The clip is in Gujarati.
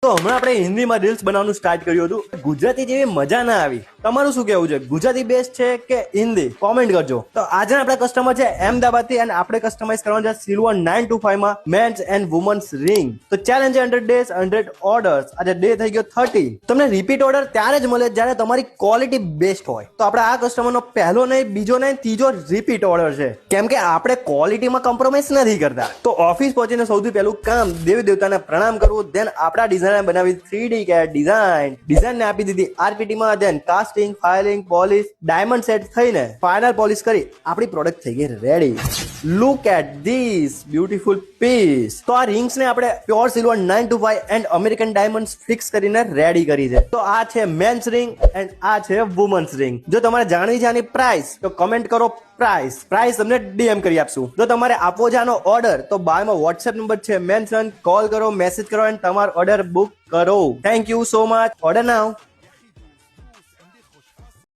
તો હમણાં આપણે હિન્દીમાં રીલ્સ બનાવવાનું સ્ટાર્ટ કર્યું હતું. ગુજરાતી જેવી મજા ના આવી. તમારું શું કેવું છે? ગુજરાતી બેસ્ટ છે કે હિન્દી? કોમેન્ટ કરજો. તો આજે આપણા કસ્ટમર છે અહેમદાબાદથી અને આપણે કસ્ટમાઇઝ કરવાનું છે સિલ્વર 925 માં મેન્સ એન્ડ વુમન્સ રિંગ. તો ચેલેન્જ 100 ડેઝ 100 ઓર્ડર્સ. આજે ડે થઈ ગયો 30. તમને રિપીટ ઓર્ડર ત્યારે જ મળે જ્યારે તમારી ક્વોલિટી બેસ્ટ હોય. તો આપણે આ કસ્ટમરનો પહેલો નહીં, બીજો નહીં, ત્રીજો રિપીટ ઓર્ડર છે. કેમ કે આપણે ક્વોલિટીમાં કોમ્પ્રોમાઇઝ નથી કરતા. તો ઓફિસ પહોંચીને સૌથી પહેલું કામ દેવી દેવતાને પ્રણામ કરવું, દેન આપણા ડિઝાઇન બનાવી 3D CAD ડિઝાઇન ને આપી દીધી RPT માં, then casting, filing, polish, diamond set થઈને ફાઇનલ પોલિશ કરી આપણી પ્રોડક્ટ થઈ ગઈ ready. Look at this beautiful piece. તો આ રિંગ્સ ને આપણે pure silver 925 and American diamonds fix કરીને રેડી કરી છે. તો આ છે મેન્સ રિંગ એન્ડ આ છે વુમન્સ રિંગ. જો તમારે જાણવી છે આની પ્રાઇસ તો કમેન્ટ કરો પ્રાઇસ તમને DM કરી આપશું. જો તમારે આપવો છે આનો ઓર્ડર તો બાયમાં WhatsApp નંબર છે મેન્શન, કોલ કરો, મેસેજ કરો એન્ડ તમારો ઓર્ડર બુક કરો. Thank you so much. Order now.